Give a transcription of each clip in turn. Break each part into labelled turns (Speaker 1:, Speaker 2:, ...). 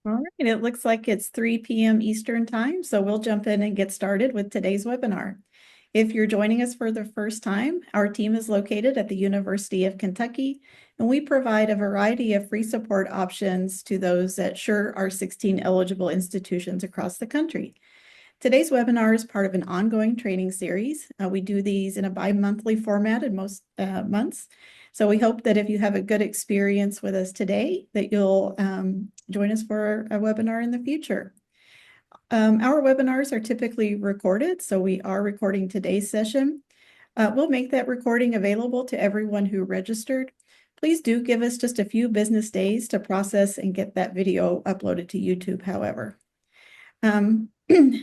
Speaker 1: All right, it looks like it's 3 p.m. Eastern Time, so we'll jump in and get started with today's webinar. If you're joining us for the first time, our team is located at the University of Kentucky, and we provide a variety of free support options to those at our 16 eligible institutions across the country. Today's webinar is part of an ongoing training series. We do these in a bi-monthly format in most months. So we hope that if you have a good experience with us today, that you'll join us for a webinar in the future. Our webinars are typically recorded, so we are recording today's session. We'll make that recording available to everyone who registered. Please do give us just a few business days to process and get that video uploaded to YouTube, however.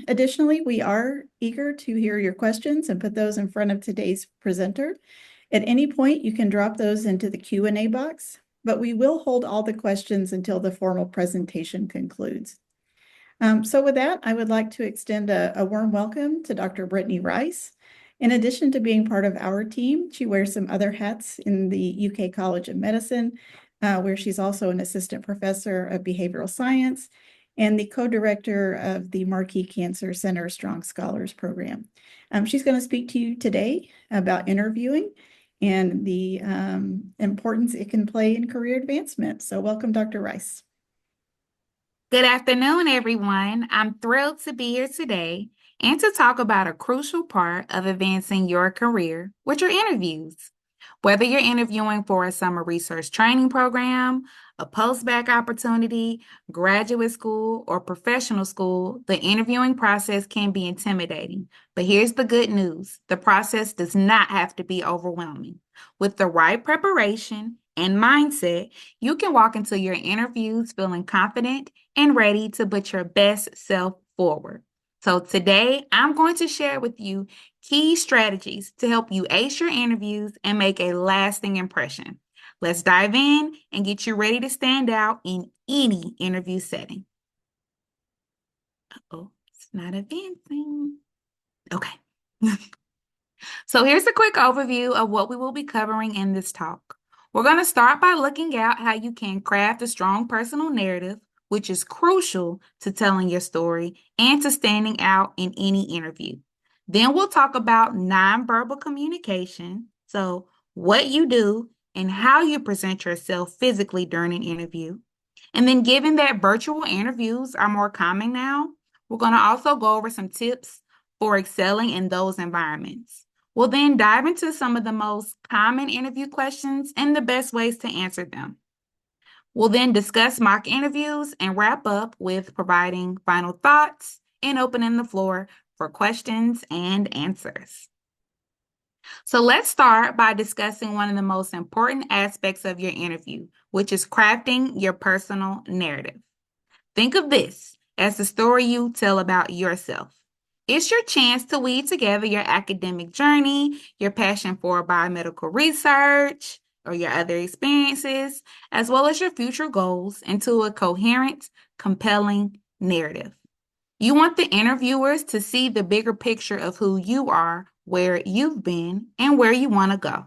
Speaker 1: Additionally, we are eager to hear your questions and put those in front of today's presenter. At any point, you can drop those into the Q&A box, but we will hold all the questions until the formal presentation concludes. So with that, I would like to extend a warm welcome to Dr. Brittany Rice. In addition to being part of our team, she wears some other hats in the UK College of Medicine, where she's also an assistant professor of behavioral science and the co-director of the Marquis Cancer Center Strong Scholars Program. She's going to speak to you today about interviewing and the importance it can play in career advancement. So welcome, Dr. Rice.
Speaker 2: Good afternoon, everyone. I'm thrilled to be here today and to talk about a crucial part of advancing your career, which are interviews. Whether you're interviewing for a summer research training program, a post-bac opportunity, graduate school, or professional school, the interviewing process can be intimidating. But here's the good news. The process does not have to be overwhelming. With the right preparation and mindset, you can walk into your interviews feeling confident and ready to put your best self forward. So today, I'm going to share with you key strategies to help you ace your interviews and make a lasting impression. Let's dive in and get you ready to stand out in any interview setting. Uh-oh, it's not advancing. Okay. So here's a quick overview of what we will be covering in this talk. We're going to start by looking at how you can craft a strong personal narrative, which is crucial to telling your story and to standing out in any interview. Then we'll talk about nonverbal communication, so what you do and how you present yourself physically during an interview. And then given that virtual interviews are more common now, we're going to also go over some tips for excelling in those environments. We'll then dive into some of the most common interview questions and the best ways to answer them. We'll then discuss mock interviews and wrap up with providing final thoughts and opening the floor for questions and answers. So let's start by discussing one of the most important aspects of your interview, which is crafting your personal narrative. Think of this as the story you tell about yourself. It's your chance to weave together your academic journey, your passion for biomedical research, or your other experiences, as well as your future goals into a coherent, compelling narrative. You want the interviewers to see the bigger picture of who you are, where you've been, and where you want to go.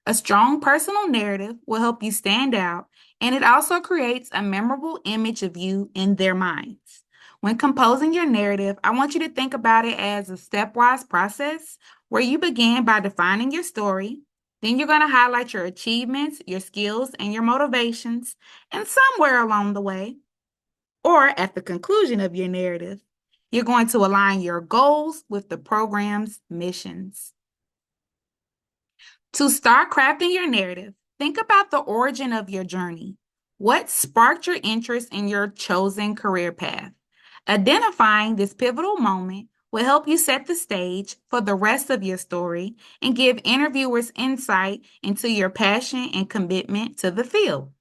Speaker 2: A strong personal narrative will help you stand out, and it also creates a memorable image of you in their minds. When composing your narrative, I want you to think about it as a stepwise process where you begin by defining your story. Then you're going to highlight your achievements, your skills, and your motivations. And somewhere along the way, or at the conclusion of your narrative, you're going to align your goals with the program's missions. To start crafting your narrative, think about the origin of your journey. What sparked your interest in your chosen career path? Identifying this pivotal moment will help you set the stage for the rest of your story and give interviewers insight into your passion and commitment to the field.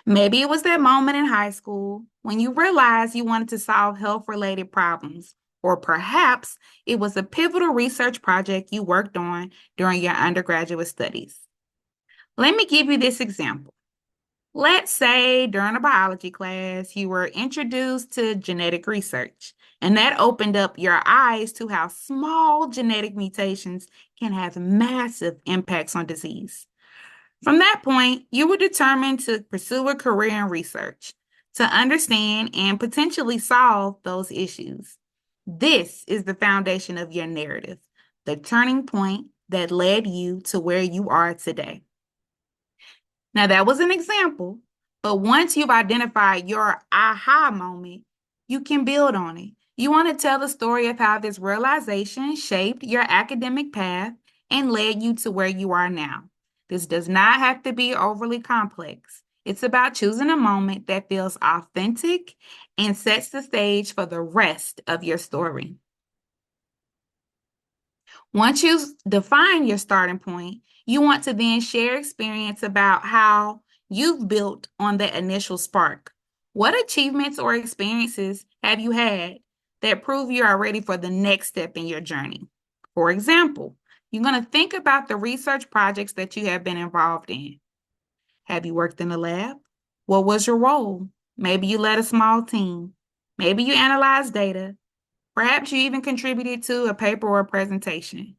Speaker 2: Maybe it was that moment in high school when you realized you wanted to solve health-related problems, or perhaps it was a pivotal research project you worked on during your undergraduate studies. Let me give you this example. Let's say during a biology class, you were introduced to genetic research, and that opened up your eyes to how small genetic mutations can have massive impacts on disease. From that point, you were determined to pursue a career in research. to understand and potentially solve those issues. This is the foundation of your narrative, the turning point that led you to where you are today. Now, that was an example, but once you've identified your aha moment, you can build on it. You want to tell the story of how this realization shaped your academic path and led you to where you are now. This does not have to be overly complex. It's about choosing a moment that feels authentic and sets the stage for the rest of your story. Once you define your starting point, you want to then share experience about how you've built on that initial spark. What achievements or experiences have you had that prove you are ready for the next step in your journey? For example, you're going to think about the research projects that you have been involved in. Have you worked in the lab? What was your role? Maybe you led a small team. Maybe you analyzed data. Perhaps you even contributed to a paper or a presentation.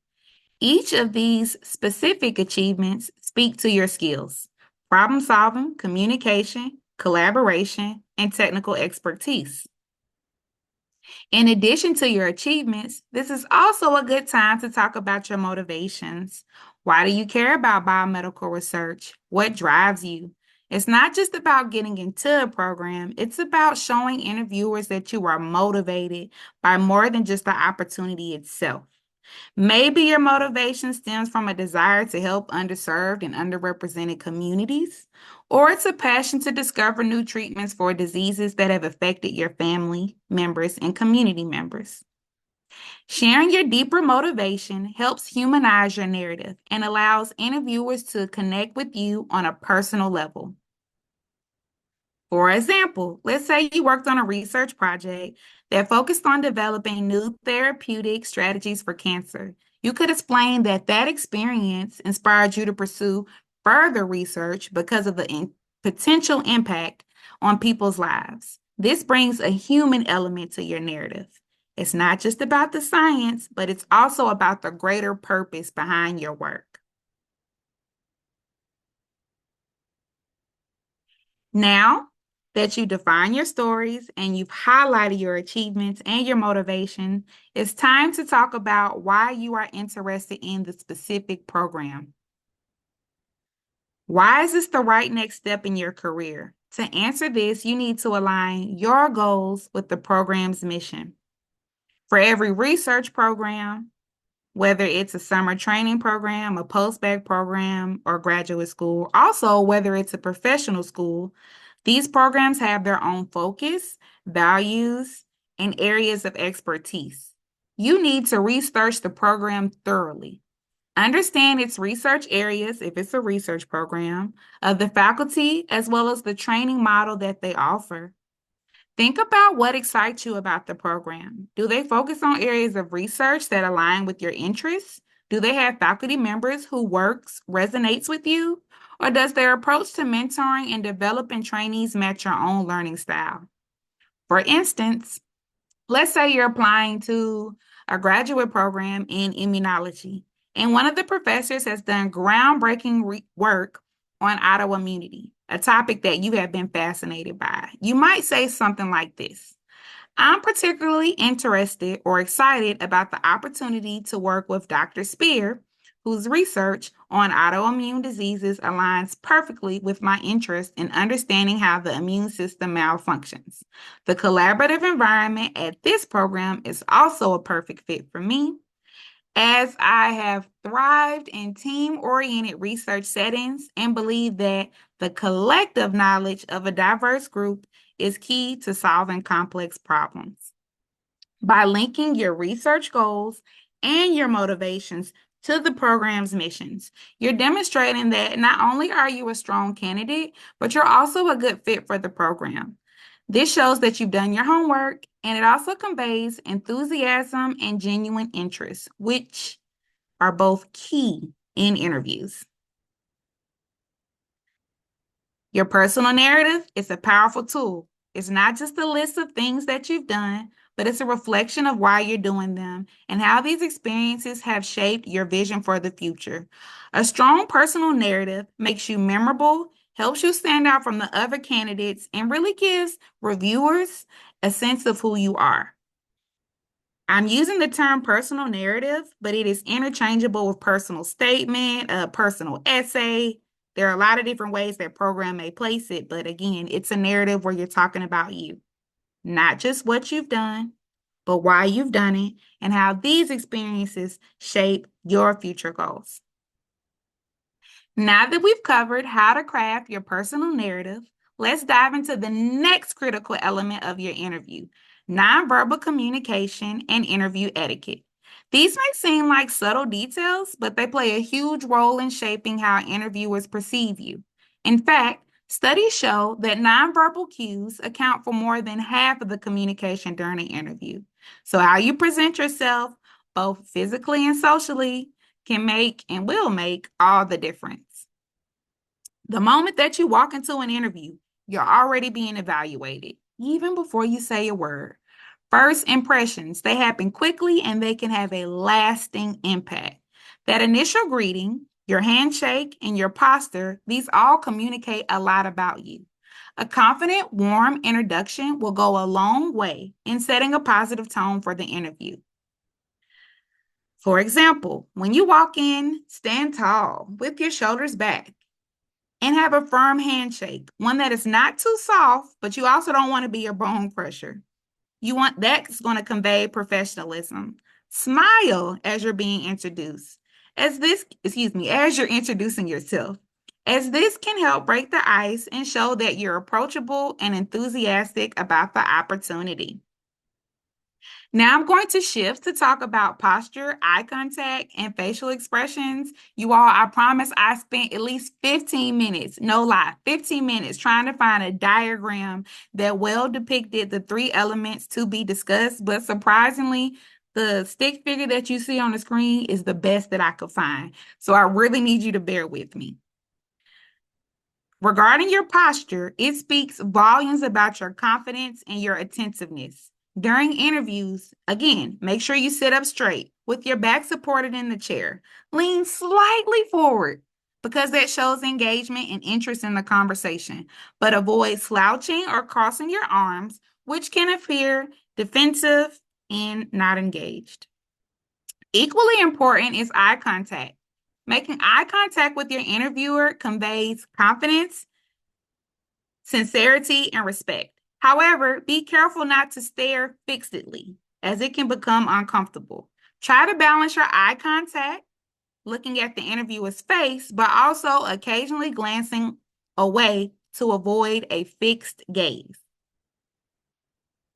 Speaker 2: Each of these specific achievements speak to your skills: problem solving, communication, collaboration, and technical expertise. In addition to your achievements, this is also a good time to talk about your motivations. Why do you care about biomedical research? What drives you? It's not just about getting into a program, it's about showing interviewers that you are motivated by more than just the opportunity itself. Maybe your motivation stems from a desire to help underserved and underrepresented communities, or it's a passion to discover new treatments for diseases that have affected your family members and community members. Sharing your deeper motivation helps humanize your narrative and allows interviewers to connect with you on a personal level. For example, let's say you worked on a research project that focused on developing new therapeutic strategies for cancer. You could explain that that experience inspired you to pursue further research because of the potential impact on people's lives. This brings a human element to your narrative. It's not just about the science, but it's also about the greater purpose behind your work. Now that you define your stories and you've highlighted your achievements and your motivation, it's time to talk about why you are interested in the specific program. Why is this the right next step in your career? To answer this, you need to align your goals with the program's mission. For every research program, whether it's a summer training program, a post-bac program, or graduate school, also whether it's a professional school, these programs have their own focus, values, and areas of expertise. You need to research the program thoroughly. Understand its research areas, if it's a research program, of the faculty, as well as the training model that they offer. Think about what excites you about the program. Do they focus on areas of research that align with your interests? Do they have faculty members whose work resonates with you? Or does their approach to mentoring and developing trainees match your own learning style? For instance, let's say you're applying to a graduate program in immunology, and one of the professors has done groundbreaking work on autoimmunity, a topic that you have been fascinated by. You might say something like this: I'm particularly interested or excited about the opportunity to work with Dr. Spear, whose research on autoimmune diseases aligns perfectly with my interest in understanding how the immune system malfunctions. The collaborative environment at this program is also a perfect fit for me, as I have thrived in team-oriented research settings and believe that the collective knowledge of a diverse group is key to solving complex problems. By linking your research goals and your motivations to the program's missions, you're demonstrating that not only are you a strong candidate, but you're also a good fit for the program. This shows that you've done your homework, and it also conveys enthusiasm and genuine interest, which are both key in interviews. Your personal narrative is a powerful tool. It's not just a list of things that you've done, but it's a reflection of why you're doing them and how these experiences have shaped your vision for the future. A strong personal narrative makes you memorable helps you stand out from the other candidates, and really gives reviewers a sense of who you are. I'm using the term personal narrative, but it is interchangeable with personal statement, a personal essay. There are a lot of different ways that program may place it, but again, it's a narrative where you're talking about you, not just what you've done, but why you've done it and how these experiences shape your future goals. Now that we've covered how to craft your personal narrative, let's dive into the next critical element of your interview: nonverbal communication and interview etiquette. These may seem like subtle details, but they play a huge role in shaping how interviewers perceive you. In fact, studies show that nonverbal cues account for more than half of the communication during an interview. So, how you present yourself, both physically and socially, can make and will make all the difference. The moment that you walk into an interview, you're already being evaluated, even before you say a word. First impressions, they happen quickly and they can have a lasting impact. That initial greeting, your handshake, and your posture, these all communicate a lot about you. A confident, warm introduction will go a long way in setting a positive tone for the interview. For example, when you walk in, stand tall with your shoulders back and have a firm handshake, one that is not too soft, but you also don't want to be a bone crusher. You want that's going to convey professionalism. Smile as you're being introduced. As you're introducing yourself, as this can help break the ice and show that you're approachable and enthusiastic about the opportunity. Now I'm going to shift to talk about posture, eye contact, and facial expressions. You all, I promise I spent at least 15 minutes, no lie, 15 minutes trying to find a diagram that well depicted the three elements to be discussed. But surprisingly, the stick figure that you see on the screen is the best that I could find. So I really need you to bear with me. Regarding your posture, it speaks volumes about your confidence and your attentiveness. During interviews, again, make sure you sit up straight with your back supported in the chair. Lean slightly forward because that shows engagement and interest in the conversation, but avoid slouching or crossing your arms, which can appear defensive and not engaged. Equally important is eye contact. Making eye contact with your interviewer conveys confidence, sincerity, and respect. However, be careful not to stare fixedly, as it can become uncomfortable. Try to balance your eye contact, looking at the interviewer's face, but also occasionally glancing away to avoid a fixed gaze.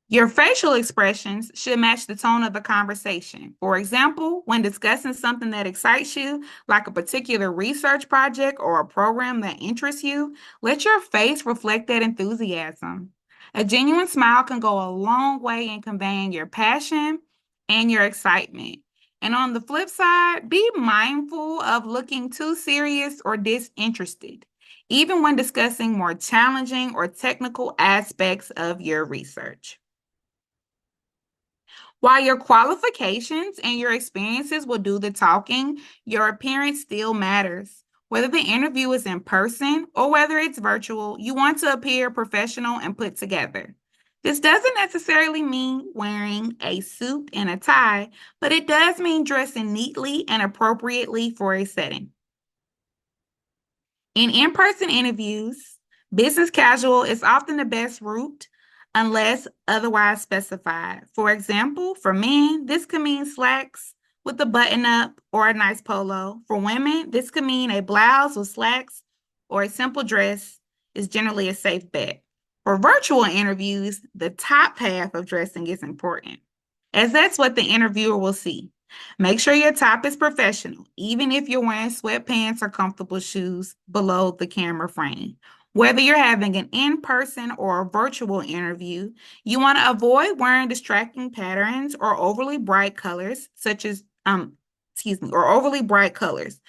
Speaker 2: Your facial expressions should match the tone of the conversation. For example, when discussing something that excites you, like a particular research project or a program that interests you, let your face reflect that enthusiasm. A genuine smile can go a long way in conveying your passion and your excitement. And on the flip side, be mindful of looking too serious or disinterested, even when discussing more challenging or technical aspects of your research. While your qualifications and your experiences will do the talking, your appearance still matters. Whether the interview is in person or whether it's virtual, you want to appear professional and put together. This doesn't necessarily mean wearing a suit and a tie, but it does mean dressing neatly and appropriately for a setting. In in-person interviews, business casual is often the best route unless otherwise specified. For example, for men, this could mean slacks with a button-up or a nice polo. For women, this could mean a blouse with slacks or a simple dress is generally a safe bet. For virtual interviews, the top half of dressing is important, as that's what the interviewer will see. Make sure your top is professional, even if you're wearing sweatpants or comfortable shoes below the camera frame. Whether you're having an in-person or a virtual interview, you want to avoid wearing distracting patterns or overly bright colors, or overly bright colors.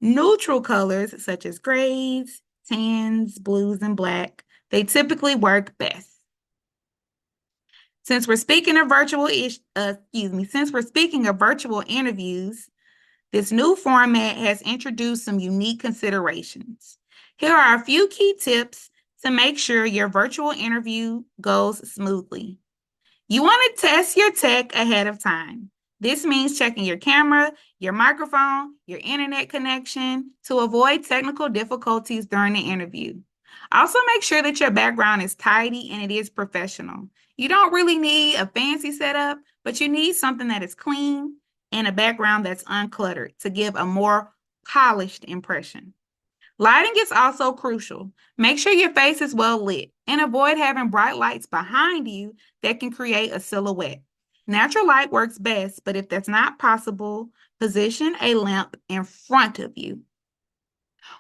Speaker 2: Neutral colors such as grays, tans, blues, and black, they typically work best. Since we're speaking of virtual interviews, this new format has introduced some unique considerations. Here are a few key tips to make sure your virtual interview goes smoothly. You want to test your tech ahead of time. This means checking your camera, your microphone, your internet connection to avoid technical difficulties during the interview. Also, make sure that your background is tidy and it is professional. You don't really need a fancy setup, but you need something that is clean and a background that's uncluttered to give a more polished impression. Lighting is also crucial. Make sure your face is well lit and avoid having bright lights behind you that can create a silhouette. Natural light works best, but if that's not possible, position a lamp in front of you.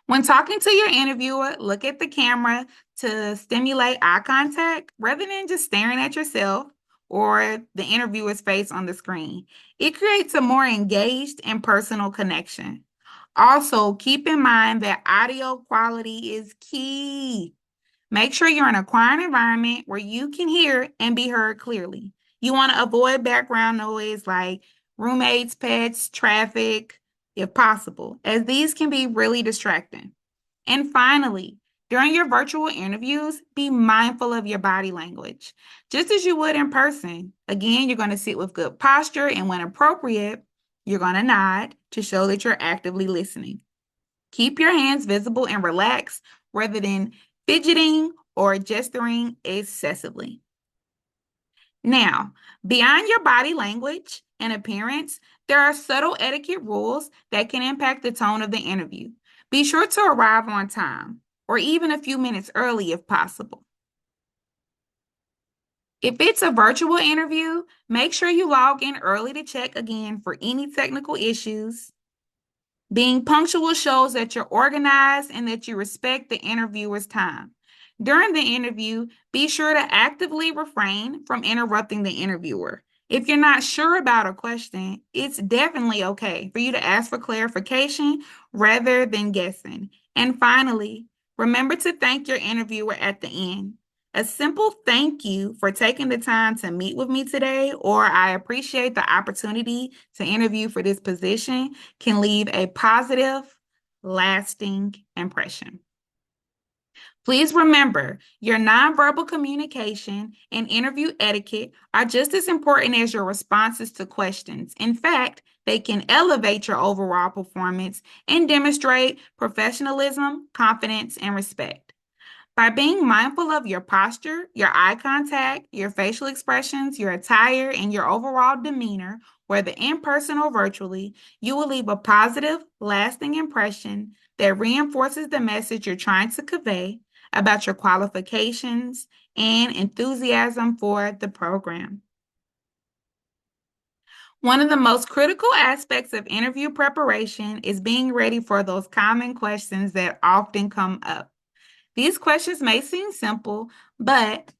Speaker 2: When talking to your interviewer, look at the camera to stimulate eye contact rather than just staring at yourself or the interviewer's face on the screen. It creates a more engaged and personal connection. Also, keep in mind that audio quality is key. Make sure you're in a quiet environment where you can hear and be heard clearly. You want to avoid background noise like roommates, pets, traffic, if possible, as these can be really distracting. And finally, during your virtual interviews, be mindful of your body language, just as you would in person. Again, you're going to sit with good posture, and when appropriate, you're going to nod to show that you're actively listening. Keep your hands visible and relaxed rather than fidgeting or gesturing excessively. Now, beyond your body language and appearance, there are subtle etiquette rules that can impact the tone of the interview. Be sure to arrive on time or even a few minutes early if possible. If it's a virtual interview, make sure you log in early to check again for any technical issues. Being punctual shows that you're organized and that you respect the interviewer's time. During the interview, be sure to actively refrain from interrupting the interviewer. If you're not sure about a question, it's definitely okay for you to ask for clarification rather than guessing. And finally, remember to thank your interviewer at the end. A simple thank you for taking the time to meet with me today, or I appreciate the opportunity to interview for this position, can leave a positive, lasting impression. Please remember, your nonverbal communication and interview etiquette are just as important as your responses to questions. In fact, they can elevate your overall performance and demonstrate professionalism, confidence, and respect. By being mindful of your posture, your eye contact, your facial expressions, your attire, and your overall demeanor, whether in person or virtually, you will leave a positive, lasting impression that reinforces the message you're trying to convey about your qualifications and enthusiasm for the program. One of the most critical aspects of interview preparation is being ready for those common questions that often come up. These questions may seem simple, but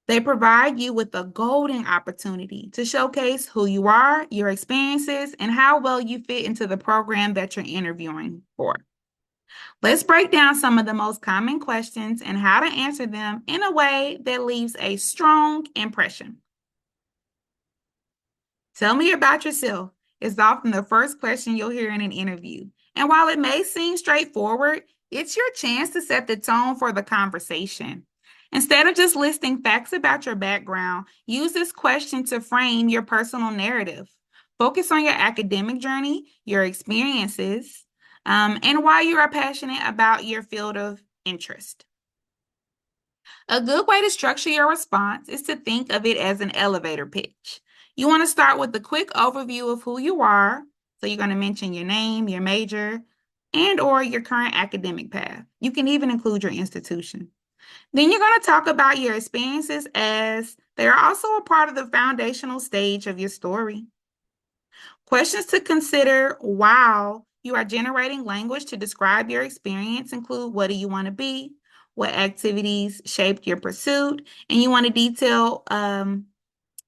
Speaker 2: they provide you with a golden opportunity to showcase who you are, your experiences, and how well you fit into the program that you're interviewing for. Let's break down some of the most common questions and how to answer them in a way that leaves a strong impression. Tell me about yourself is often the first question you'll hear in an interview. And while it may seem straightforward, it's your chance to set the tone for the conversation. Instead of just listing facts about your background, use this question to frame your personal narrative. Focus on your academic journey, your experiences, and why you are passionate about your field of interest. A good way to structure your response is to think of it as an elevator pitch. You want to start with a quick overview of who you are. So you're going to mention your name, your major, and or your current academic path. You can even include your institution. Then you're going to talk about your experiences as they are also a part of the foundational stage of your story. Questions to consider while you are generating language to describe your experience include: what do you want to be? What activities shaped your pursuit? And you want to detail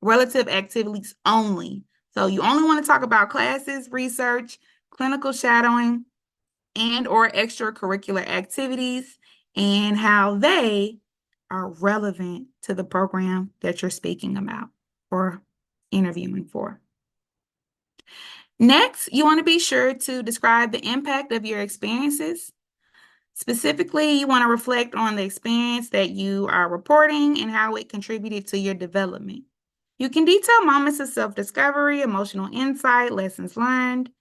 Speaker 2: relative activities only. So you only want to talk about classes, research, clinical shadowing, and or extracurricular activities and how they are relevant to the program that you're speaking about or interviewing for. Next, you want to be sure to describe the impact of your experiences. Specifically, you want to reflect on the experience that you are reporting and how it contributed to your development. You can detail moments of self-discovery, emotional insight, lessons learned,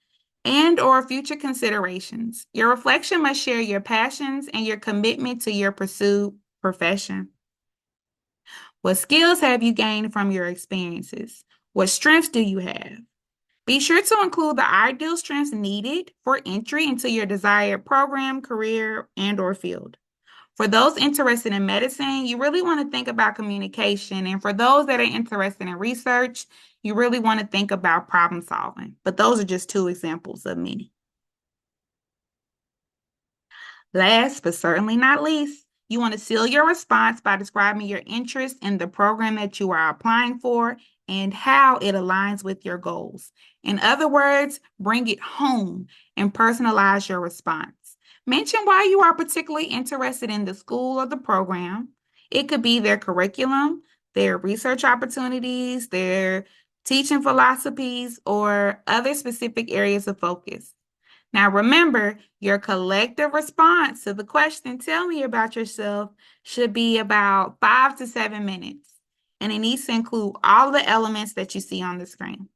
Speaker 2: and/or future considerations. Your reflection must share your passions and your commitment to your pursued profession. What skills have you gained from your experiences? What strengths do you have? Be sure to include the ideal strengths needed for entry into your desired program, career, and/or field. For those interested in medicine, you really want to think about communication. And for those that are interested in research, you really want to think about problem solving. But those are just two examples of many. Last but certainly not least, you want to seal your response by describing your interest in the program that you are applying for and how it aligns with your goals. In other words, bring it home and personalize your response. Mention why you are particularly interested in the school or the program. It could be their curriculum, their research opportunities, their teaching philosophies, or other specific areas of focus. Now, remember, your collective response to the question, tell me about yourself, should be about 5 to 7 minutes. And it needs to include all the elements that you see on the screen.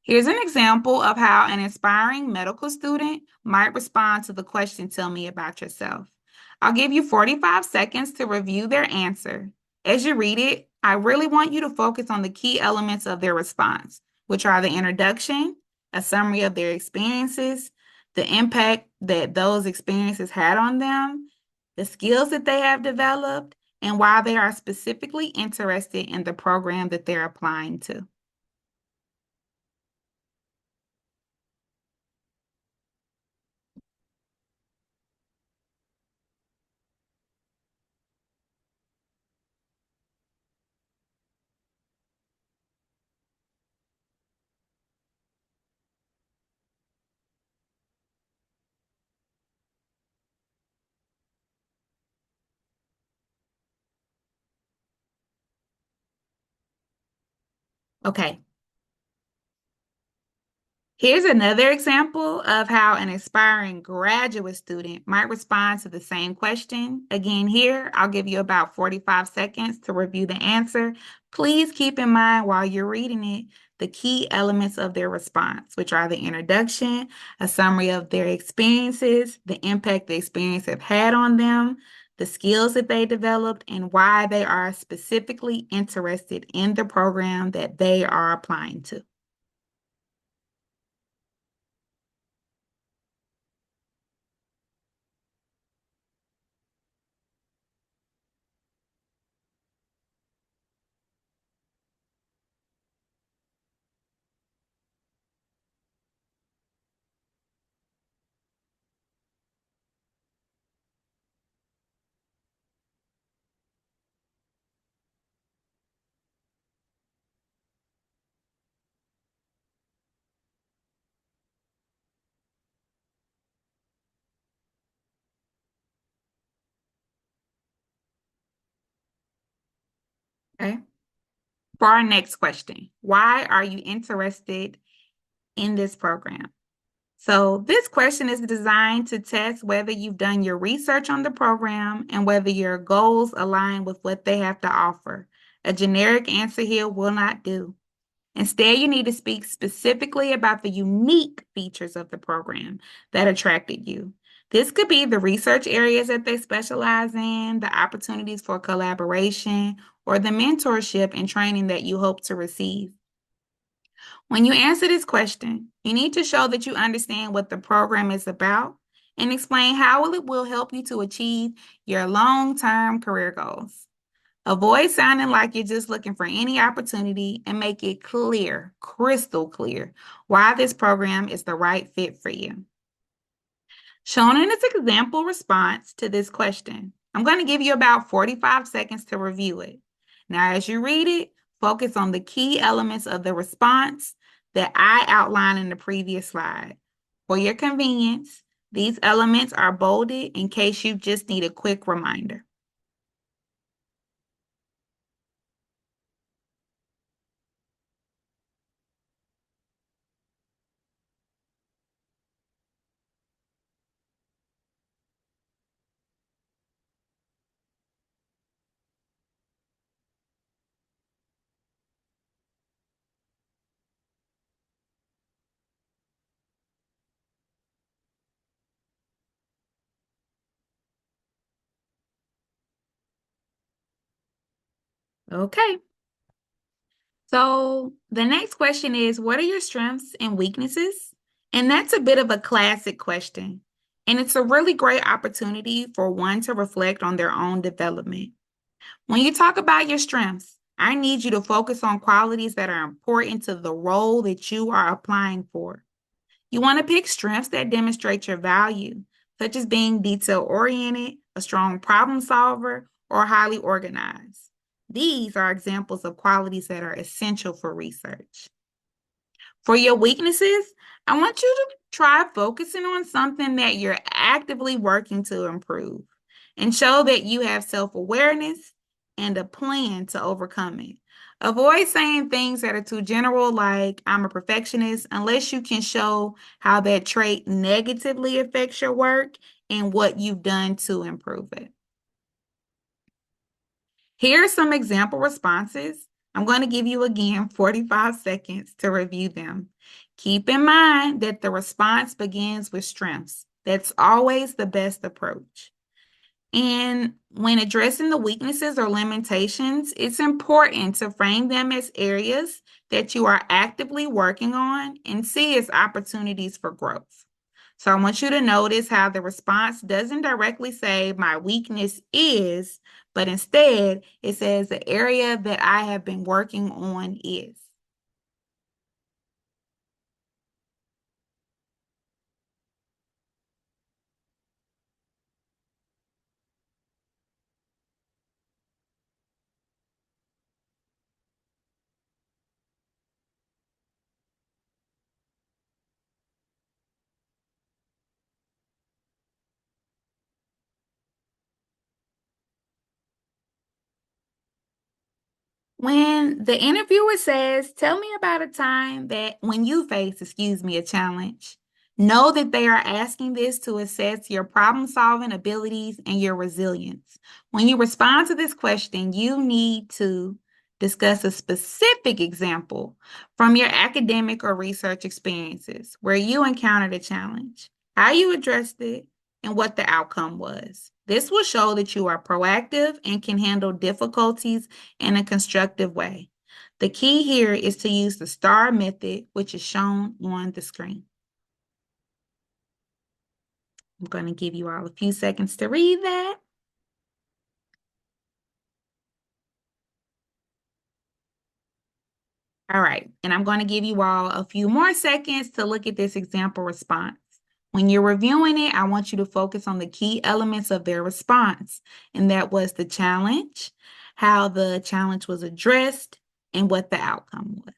Speaker 2: Here's an example of how an aspiring medical student might respond to the question, tell me about yourself. I'll give you 45 seconds to review their answer. As you read it, I really want you to focus on the key elements of their response, which are the introduction, a summary of their experiences, the impact that those experiences had on them, the skills that they have developed, and why they are specifically interested in the program that they're applying to. Okay. Here's another example of how an aspiring graduate student might respond to the same question. Again, here, I'll give you about 45 seconds to review the answer. Please keep in mind while you're reading it, the key elements of their response, which are the introduction, a summary of their experiences, the impact the experience have had on them, the skills that they developed, and why they are specifically interested in the program that they are applying to. Okay. For our next question, why are you interested in this program? So this question is designed to test whether you've done your research on the program and whether your goals align with what they have to offer. A generic answer here will not do. Instead, you need to speak specifically about the unique features of the program that attracted you. This could be the research areas that they specialize in, the opportunities for collaboration, or the mentorship and training that you hope to receive. When you answer this question, you need to show that you understand what the program is about and explain how it will help you to achieve your long-term career goals. Avoid sounding like you're just looking for any opportunity and make it clear, crystal clear, why this program is the right fit for you. Shown in this example response to this question, I'm going to give you about 45 seconds to review it. Now, as you read it, focus on the key elements of the response that I outlined in the previous slide. For your convenience, these elements are bolded in case you just need a quick reminder. Okay. So the next question is, what are your strengths and weaknesses? And that's a bit of a classic question. And it's a really great opportunity for one to reflect on their own development. When you talk about your strengths, I need you to focus on qualities that are important to the role that you are applying for. You want to pick strengths that demonstrate your value, such as being detail oriented, a strong problem solver, or highly organized. These are examples of qualities that are essential for research. For your weaknesses, I want you to try focusing on something that you're actively working to improve and show that you have self-awareness and a plan to overcome it. Avoid saying things that are too general, like I'm a perfectionist, unless you can show how that trait negatively affects your work and what you've done to improve it. Here are some example responses. I'm going to give you again 45 seconds to review them. Keep in mind that the response begins with strengths. That's always the best approach. And when addressing the weaknesses or limitations, it's important to frame them as areas that you are actively working on and see as opportunities for growth. So I want you to notice how the response doesn't directly say my weakness is, but instead it says the area that I have been working on is. When the interviewer says, tell me about a time that when you face, a challenge, know that they are asking this to assess your problem solving abilities and your resilience. When you respond to this question, you need to discuss a specific example from your academic or research experiences where you encountered a challenge, how you addressed it, and what the outcome was. This will show that you are proactive and can handle difficulties in a constructive way. The key here is to use the STAR method, which is shown on the screen. I'm going to give you all a few seconds to read that. All right, and I'm going to give you all a few more seconds to look at this example response. When you're reviewing it, I want you to focus on the key elements of their response, and that was the challenge, how the challenge was addressed, and what the outcome was.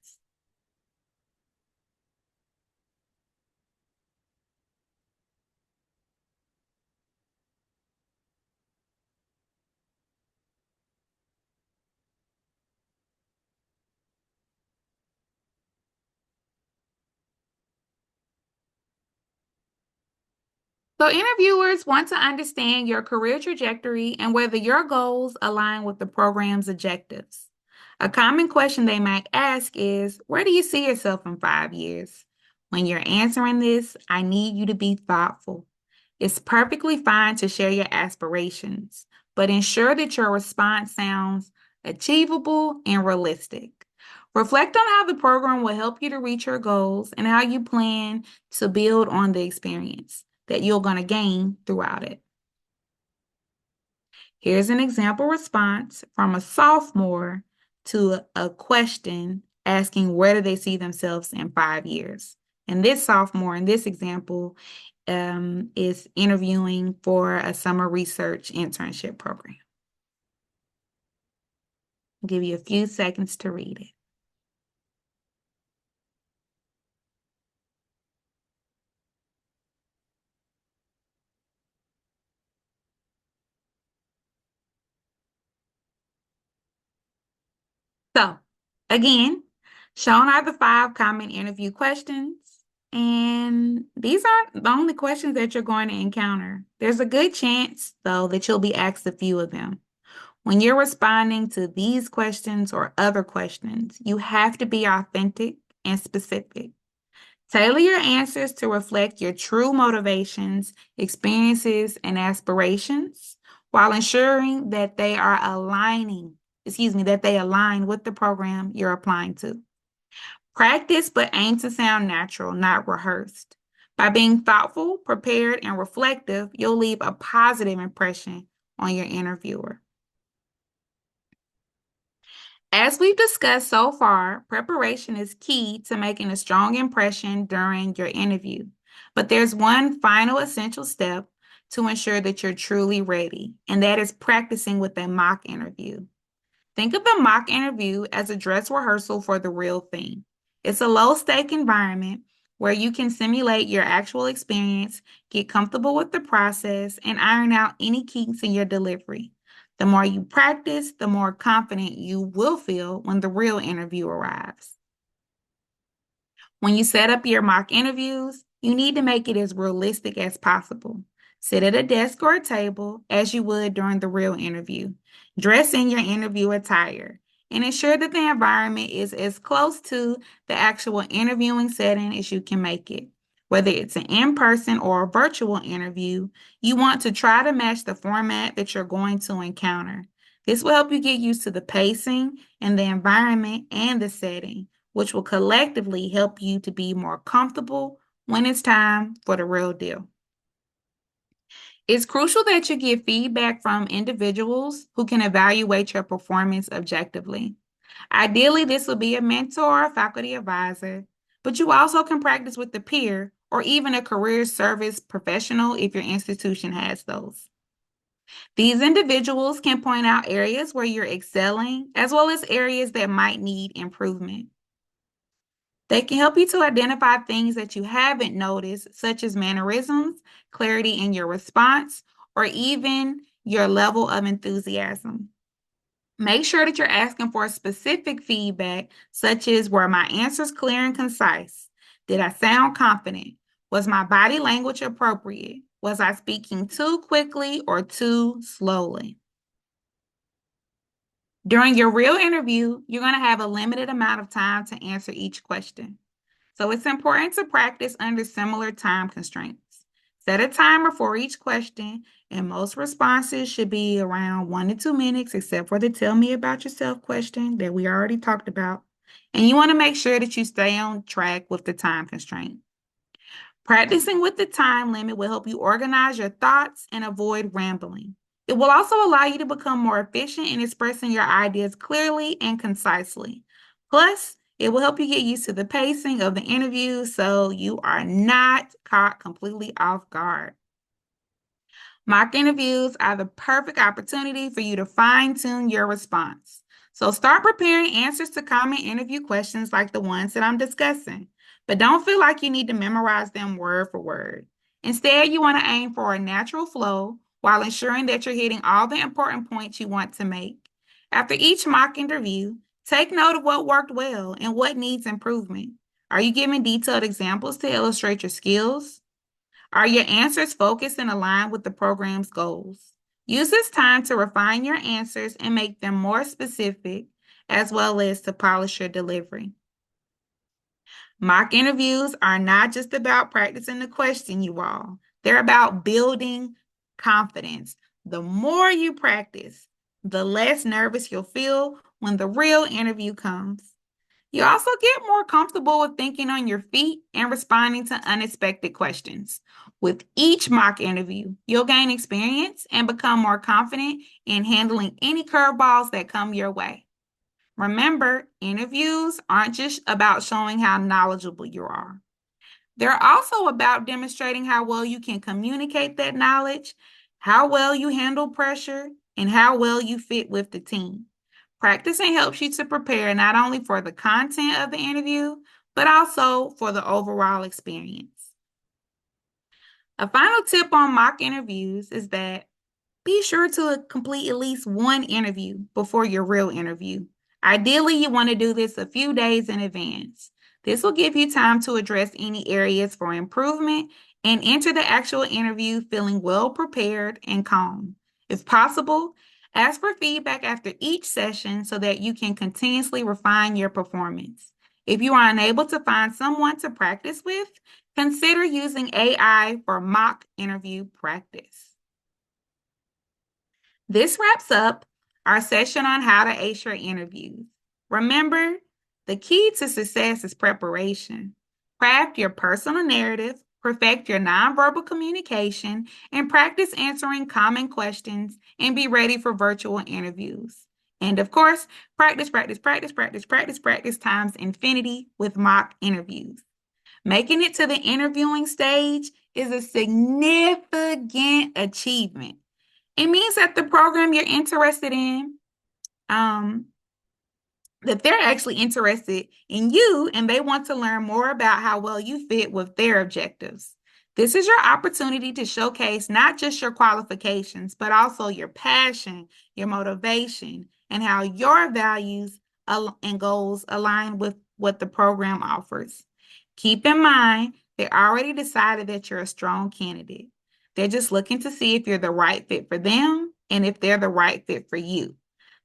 Speaker 2: So interviewers want to understand your career trajectory and whether your goals align with the program's objectives. A common question they might ask is, where do you see yourself in 5 years? When you're answering this, I need you to be thoughtful. It's perfectly fine to share your aspirations, but ensure that your response sounds achievable and realistic. Reflect on how the program will help you to reach your goals and how you plan to build on the experience that you're going to gain throughout it. Here's an example response from a sophomore to a question asking where do they see themselves in 5 years. And this sophomore in this example is interviewing for a summer research internship program. I'll give you a few seconds to read it. So, again, shown are the 5 common interview questions, and these aren't the only questions that you're going to encounter. There's a good chance, though, that you'll be asked a few of them. When you're responding to these questions or other questions, you have to be authentic and specific. Tailor your answers to reflect your true motivations, experiences, and aspirations while ensuring that they are aligning that they align with the program you're applying to. Practice, but aim to sound natural, not rehearsed. By being thoughtful, prepared, and reflective, you'll leave a positive impression on your interviewer. As we've discussed so far, preparation is key to making a strong impression during your interview. But there's one final essential step to ensure that you're truly ready, and that is practicing with a mock interview. Think of the mock interview as a dress rehearsal for the real thing. It's a low-stake environment where you can simulate your actual experience, get comfortable with the process, and iron out any kinks in your delivery. The more you practice, the more confident you will feel when the real interview arrives. When you set up your mock interviews, you need to make it as realistic as possible. Sit at a desk or a table as you would during the real interview. Dress in your interview attire and ensure that the environment is as close to the actual interviewing setting as you can make it. Whether it's an in-person or a virtual interview, you want to try to match the format that you're going to encounter. This will help you get used to the pacing and the environment and the setting, which will collectively help you to be more comfortable when it's time for the real deal. It's crucial that you get feedback from individuals who can evaluate your performance objectively. Ideally, this will be a mentor or faculty advisor, but you also can practice with a peer or even a career service professional if your institution has those. These individuals can point out areas where you're excelling, as well as areas that might need improvement. They can help you to identify things that you haven't noticed, such as mannerisms, clarity in your response, or even your level of enthusiasm. Make sure that you're asking for specific feedback, such as, were my answers clear and concise? Did I sound confident? Was my body language appropriate? Was I speaking too quickly or too slowly? During your real interview, you're going to have a limited amount of time to answer each question. So it's important to practice under similar time constraints. Set a timer for each question, and most responses should be around 1 to 2 minutes, except for the tell me about yourself question that we already talked about. And you want to make sure that you stay on track with the time constraint. Practicing with the time limit will help you organize your thoughts and avoid rambling. It will also allow you to become more efficient in expressing your ideas clearly and concisely. Plus, it will help you get used to the pacing of the interview so you are not caught completely off guard. Mock interviews are the perfect opportunity for you to fine-tune your response. So start preparing answers to common interview questions like the ones that I'm discussing, but don't feel like you need to memorize them word for word. Instead, you want to aim for a natural flow while ensuring that you're hitting all the important points you want to make. After each mock interview, take note of what worked well and what needs improvement. Are you giving detailed examples to illustrate your skills? Are your answers focused and aligned with the program's goals? Use this time to refine your answers and make them more specific, as well as to polish your delivery. Mock interviews are not just about practicing the question, you all. They're about building confidence. The more you practice, the less nervous you'll feel when the real interview comes. You also get more comfortable with thinking on your feet and responding to unexpected questions. With each mock interview, you'll gain experience and become more confident in handling any curveballs that come your way. Remember, interviews aren't just about showing how knowledgeable you are. They're also about demonstrating how well you can communicate that knowledge, how well you handle pressure, and how well you fit with the team. Practicing helps you to prepare not only for the content of the interview, but also for the overall experience. A final tip on mock interviews is that be sure to complete at least one interview before your real interview. Ideally, you want to do this a few days in advance. This will give you time to address any areas for improvement and enter the actual interview feeling well prepared and calm. If possible, ask for feedback after each session so that you can continuously refine your performance. If you are unable to find someone to practice with, consider using AI for mock interview practice. This wraps up our session on how to ace your interviews. Remember, the key to success is preparation. Craft your personal narrative, perfect your nonverbal communication, and practice answering common questions and be ready for virtual interviews. And of course, practice, practice, practice, practice, practice, practice times infinity with mock interviews. Making it to the interviewing stage is a significant achievement. It means that the program you're interested in, um, that they're actually interested in you and they want to learn more about how well you fit with their objectives. This is your opportunity to showcase not just your qualifications, but also your passion, your motivation, and how your values and goals align with what the program offers. Keep in mind, they already decided that you're a strong candidate. They're just looking to see if you're the right fit for them and if they're the right fit for you.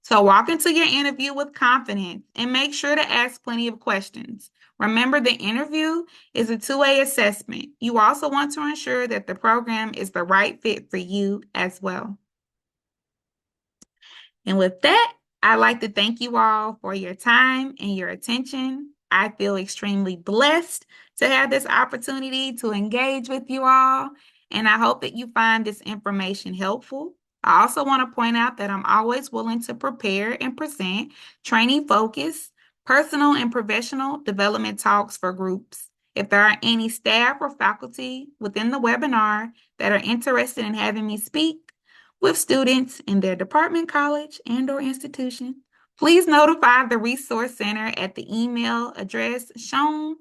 Speaker 2: So walk into your interview with confidence and make sure to ask plenty of questions. Remember, the interview is a two-way assessment. You also want to ensure that the program is the right fit for you as well. And with that, I'd like to thank you all for your time and your attention. I feel extremely blessed to have this opportunity to engage with you all, and I hope that you find this information helpful. I also want to point out that I'm always willing to prepare and present training focused, personal and professional development talks for groups. If there are any staff or faculty within the webinar that are interested in having me speak with students in their department, college, and/or institution, please notify the Resource Center at the email address shown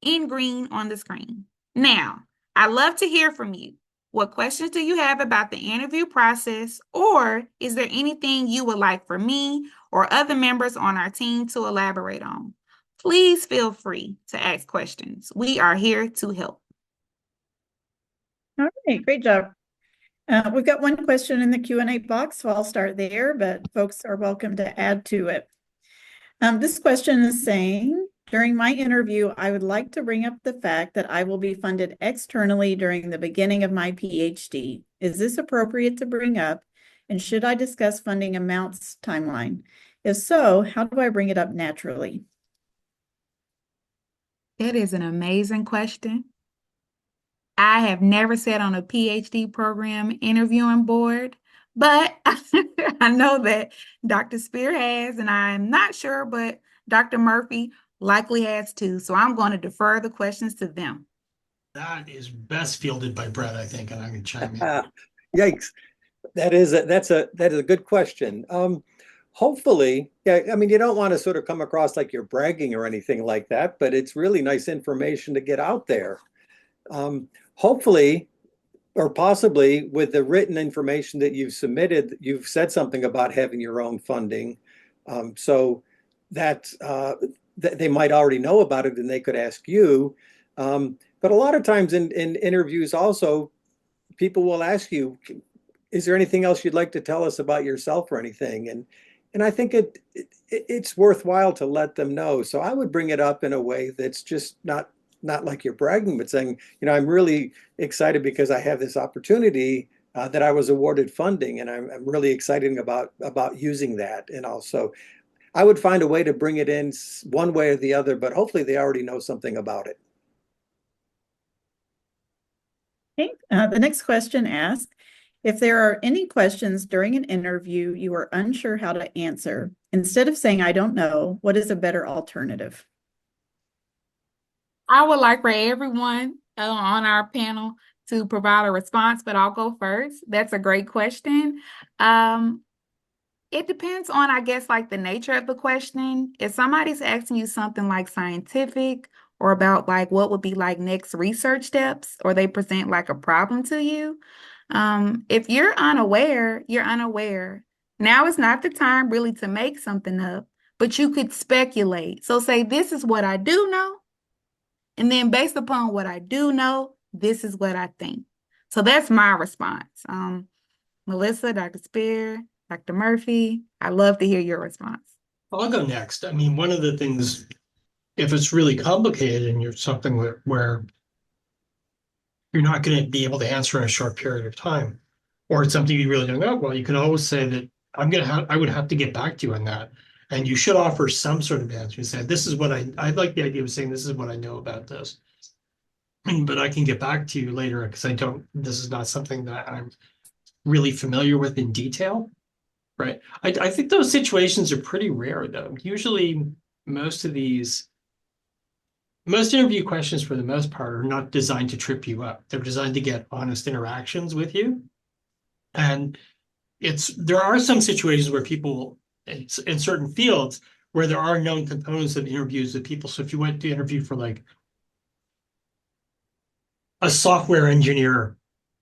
Speaker 2: in green on the screen. Now, I'd love to hear from you. What questions do you have about the interview process, or is there anything you would like for me or other members on our team to elaborate on? Please feel free to ask questions. We are here to help.
Speaker 1: All right, great job. We've got one question in the Q&A box, so I'll start there, but folks are welcome to add to it. This question is saying, during my interview, I would like to bring up the fact that I will be funded externally during the beginning of my PhD. Is this appropriate to bring up? And should I discuss funding amounts timeline? If so, how do I bring it up naturally?
Speaker 2: That is an amazing question. I have never sat on a PhD program interviewing board, but I know that Dr. Spear has, and I'm not sure, but Dr. Murphy likely has too. So I'm going to defer the questions to them.
Speaker 3: That is best fielded by Brett, I think, and I can chime in.
Speaker 4: Yikes. That's a good question. Hopefully, yeah, I mean, you don't want to sort of come across like you're bragging or anything like that, but it's really nice information to get out there. Hopefully, or possibly with the written information that you've submitted, you've said something about having your own funding, so that they might already know about it and they could ask you. But a lot of times in interviews also, people will ask you, is there anything else you'd like to tell us about yourself or anything? And I think it's worthwhile to let them know. So I would bring it up in a way that's just not like you're bragging, but saying, I'm really excited because I have this opportunity that I was awarded funding, and I'm really excited about using that. And also, I would find a way to bring it in one way or the other, but hopefully they already know something about it.
Speaker 1: Okay, the next question asks, if there are any questions during an interview you are unsure how to answer, instead of saying, I don't know, what is a better alternative?
Speaker 2: I would like for everyone on our panel to provide a response, but I'll go first. That's a great question. It depends on, I guess, like the nature of the question. If somebody's asking you something like scientific or about like what would be like next research steps, or they present like a problem to you, if you're unaware, you're unaware. Now is not the time really to make something up, but you could speculate. So say, this is what I do know. And then based upon what I do know, this is what I think. So that's my response. Melissa, Dr. Spear, Dr. Murphy, I'd love to hear your response.
Speaker 3: I'll go next. I mean, one of the things, if it's really complicated and you're something where you're not going to be able to answer in a short period of time, or it's something you really don't know, well, you can always say that I would have to get back to you on that. And you should offer some sort of answer. You said, this is what I like the idea of saying, this is what I know about this. But I can get back to you later because this is not something that I'm really familiar with in detail. Right. I think those situations are pretty rare though. Usually most of most interview questions for the most part are not designed to trip you up. They're designed to get honest interactions with you. And there are some situations where people in certain fields where there are known components of interviews with people. So if you went to interview for like a software engineer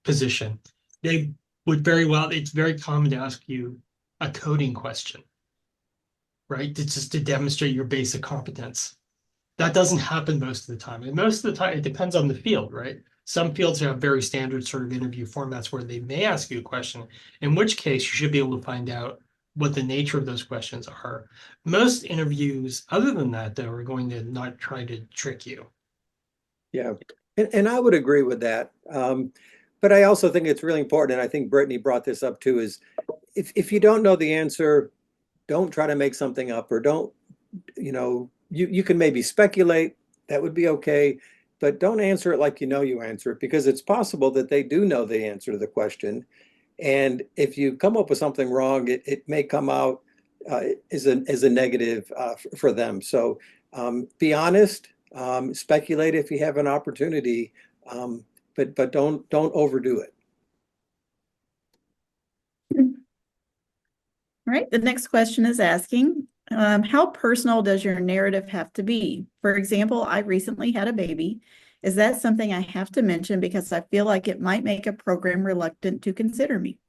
Speaker 3: position, they would it's very common to ask you a coding question, right? Just to demonstrate your basic competence. That doesn't happen most of the time. And most of the time, it depends on the field, right? Some fields have very standard sort of interview formats where they may ask you a question, in which case you should be able to find out what the nature of those questions are. Most interviews, other than that, though, are going to not try to trick you.
Speaker 4: Yeah, and I would agree with that. But I also think it's really important, and I think Brittany brought this up too, is if you don't know the answer, don't try to make something up, or don't, you can maybe speculate, that would be okay, but don't answer it like you answer it, because it's possible that they do know the answer to the question. And if you come up with something wrong, it may come out as a negative for them. So be honest, speculate if you have an opportunity, but don't overdo it.
Speaker 1: All right, the next question is asking, how personal does your narrative have to be? For example, I recently had a baby. Is that something I have to mention because I feel like it might make a program reluctant to consider me?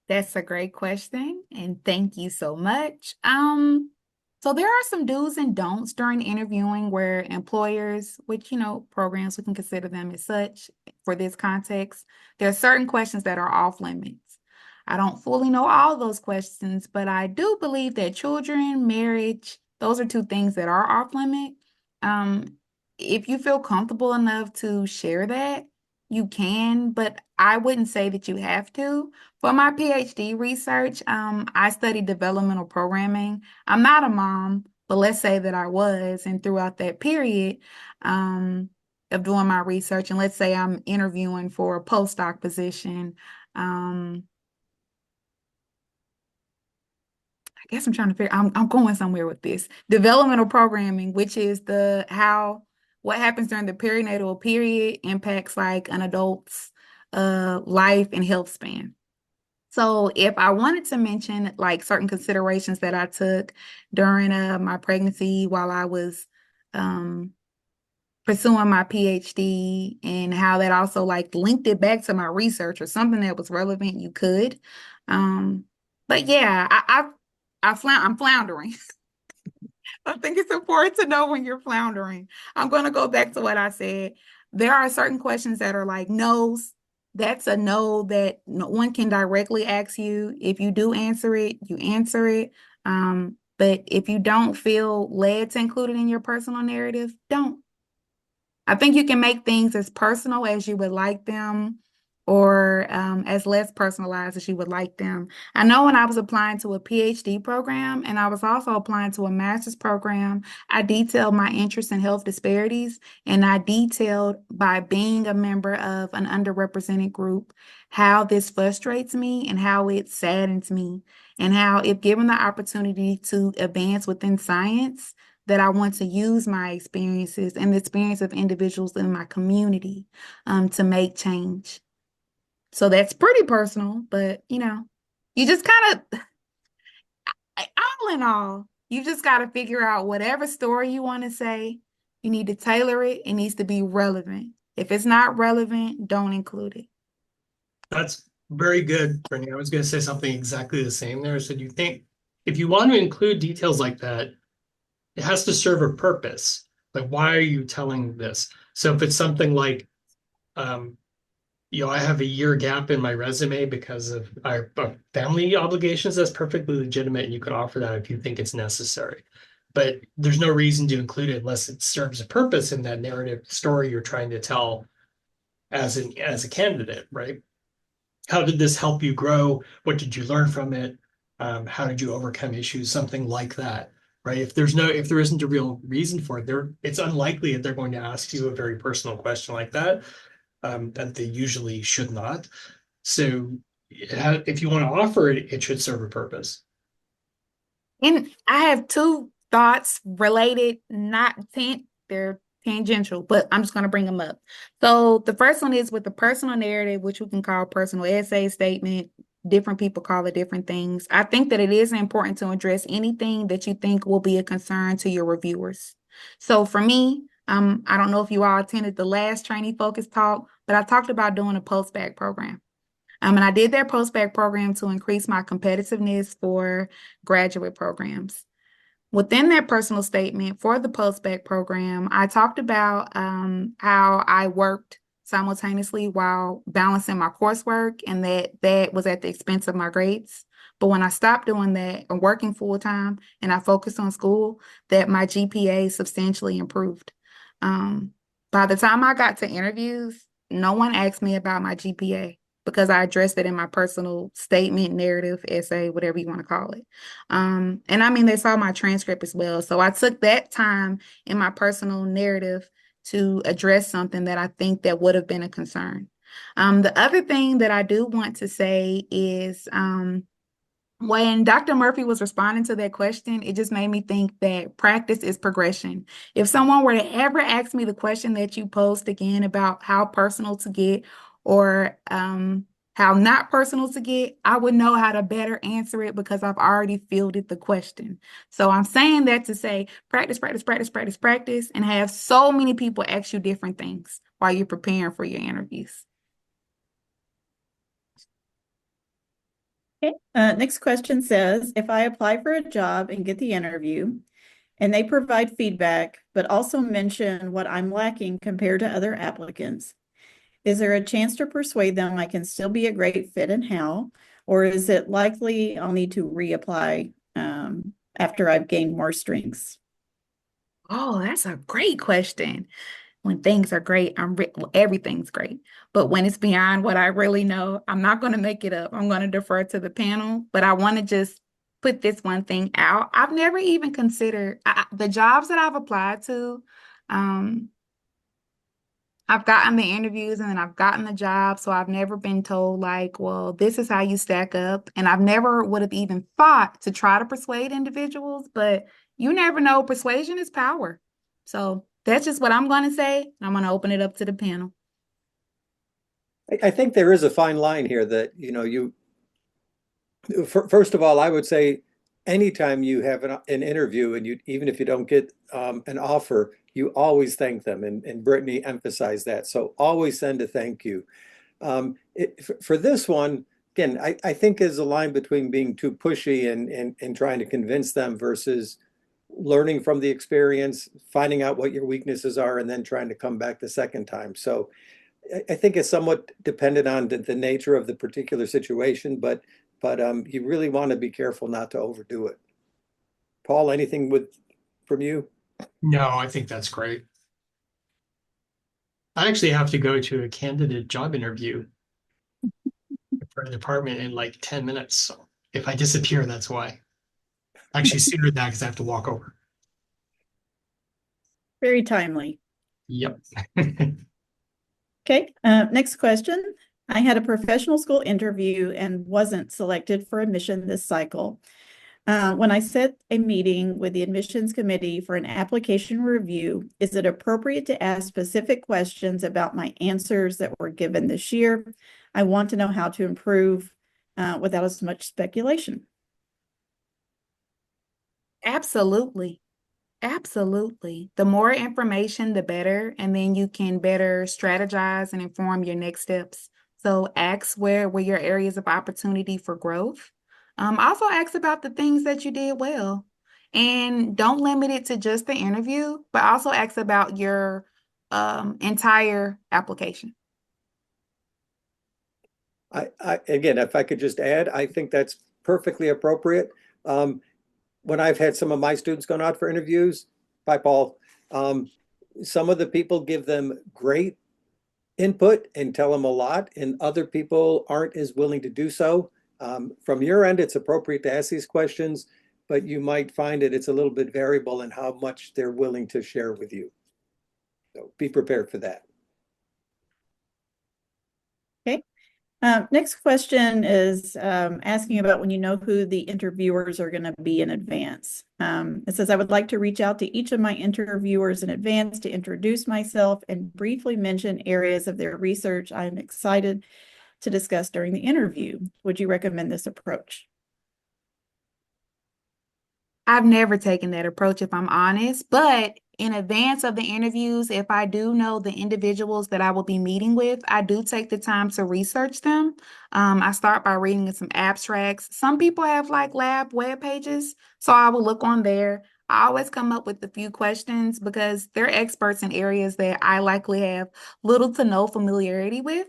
Speaker 2: That's a great question, and thank you so much. So there are some do's and don'ts during interviewing where employers, which, programs, we can consider them as such for this context, there are certain questions that are off limits. I don't fully know all those questions, but I do believe that children, marriage, those are two things that are off limit. If you feel comfortable enough to share that, you can, but I wouldn't say that you have to. For my PhD research, I studied developmental programming. I'm not a mom, but let's say that I was, and throughout that period of doing my research, and let's say I'm interviewing for a postdoc position, I guess I'm trying to figure, I'm going somewhere with this. Developmental programming, which is what happens during the perinatal period impacts like an adult's life and health span. So if I wanted to mention like certain considerations that I took during my pregnancy while I was pursuing my PhD, and how that also like linked it back to my research or something that was relevant, you could. But yeah, I'm floundering. I think it's important to know when you're floundering. I'm going to go back to what I said. There are certain questions that are like no's. That's a no that no one can directly ask you. If you do answer it, you answer it. But if you don't feel led to include it in your personal narrative, don't. I think you can make things as personal as you would like them, or as less personalized as you would like them. I know when I was applying to a PhD program and I was also applying to a master's program, I detailed my interest in health disparities, and I detailed, by being a member of an underrepresented group, how this frustrates me and how it saddens me, and how, if given the opportunity to advance within science, that I want to use my experiences and the experience of individuals in my community to make change. So that's pretty personal, but you just kind of, all in all, you just got to figure out whatever story you want to say. You need to tailor it. It needs to be relevant. If it's not relevant, don't include it.
Speaker 3: That's very good, Brittany. I was going to say something exactly the same there. So do you think if you want to include details like that, it has to serve a purpose. Like, why are you telling this? So if it's something like, I have a year gap in my resume because of our family obligations, that's perfectly legitimate, and you can offer that if you think it's necessary. But there's no reason to include it unless it serves a purpose in that narrative story you're trying to tell as a candidate, right? How did this help you grow? What did you learn from it? How did you overcome issues? Something like that, right? If there isn't a real reason for it, it's unlikely that they're going to ask you a very personal question like that, that they usually should not. So if you want to offer it, it should serve a purpose.
Speaker 2: And I have two thoughts related, they're tangential, but I'm just going to bring them up. So the first one is with the personal narrative, which we can call personal essay, statement. Different people call it different things. I think that it is important to address anything that you think will be a concern to your reviewers. So for me, I don't know if you all attended the last trainee focus talk, but I talked about doing a post-bac program. And I did that post-bac program to increase my competitiveness for graduate programs. Within that personal statement for the post-bac program, I talked about how I worked simultaneously while balancing my coursework, and that was at the expense of my grades. But when I stopped doing that and working full-time and I focused on school, that my GPA substantially improved. By the time I got to interviews, no one asked me about my GPA because I addressed it in my personal statement, narrative, essay, whatever you want to call it. And I mean, they saw my transcript as well. So I took that time in my personal narrative to address something that I think that would have been a concern. The other thing that I do want to say is when Dr. Murphy was responding to that question, it just made me think that practice is progression. If someone were to ever ask me the question that you posed again about how personal to get or how not personal to get, I would know how to better answer it because I've already fielded the question. So I'm saying that to say practice, practice, practice, practice, practice, and have so many people ask you different things while you're preparing for your interviews.
Speaker 1: Okay. Next question says, if I apply for a job and get the interview and they provide feedback, but also mention what I'm lacking compared to other applicants, is there a chance to persuade them I can still be a great fit and how? Or is it likely I'll need to reapply after I've gained more strengths?
Speaker 2: Oh, that's a great question. When things are great, well, everything's great. But when it's beyond what I really know, I'm not going to make it up. I'm going to defer to the panel. But I want to just put this one thing out. I've never even considered the jobs that I've applied to. I've gotten the interviews and then I've gotten the job. So I've never been told like, well, this is how you stack up. And I've never would have even thought to try to persuade individuals, but you never know. Persuasion is power. So that's just what I'm going to say. I'm going to open it up to the panel.
Speaker 4: I think there is a fine line here that, first of all, I would say anytime you have an interview and even if you don't get an offer, you always thank them. And Brittany emphasized that. So always send a thank you. For this one, again, I think is a line between being too pushy and trying to convince them versus learning from the experience, finding out what your weaknesses are, and then trying to come back the second time. So I think it's somewhat dependent on the nature of the particular situation, but you really want to be careful not to overdo it. Paul, anything from you?
Speaker 3: No, I think that's great. I actually have to go to a candidate job interview for a department in like 10 minutes. So if I disappear, that's why. Actually, sooner than that because I have to walk over.
Speaker 1: Very timely.
Speaker 3: Yep.
Speaker 1: Okay, next question. I had a professional school interview and wasn't selected for admission this cycle. When I set a meeting with the admissions committee for an application review, is it appropriate to ask specific questions about my answers that were given this year? I want to know how to improve without as much speculation.
Speaker 2: Absolutely. Absolutely. The more information, the better, and then you can better strategize and inform your next steps. So ask where were your areas of opportunity for growth. Also ask about the things that you did well. And don't limit it to just the interview, but also ask about your entire application.
Speaker 4: Again, if I could just add, I think that's perfectly appropriate. When I've had some of my students going out for interviews, bye, Paul, some of the people give them great input and tell them a lot, and other people aren't as willing to do so. From your end, it's appropriate to ask these questions, but you might find that it's a little bit variable in how much they're willing to share with you. So be prepared for that.
Speaker 1: Okay. Next question is asking about when you know who the interviewers are going to be in advance. It says, I would like to reach out to each of my interviewers in advance to introduce myself and briefly mention areas of their research I'm excited to discuss during the interview. Would you recommend this approach?
Speaker 2: I've never taken that approach, if I'm honest, but in advance of the interviews, if I do know the individuals that I will be meeting with, I do take the time to research them. I start by reading some abstracts. Some people have like lab web pages, so I will look on there. I always come up with a few questions because they're experts in areas that I likely have little to no familiarity with.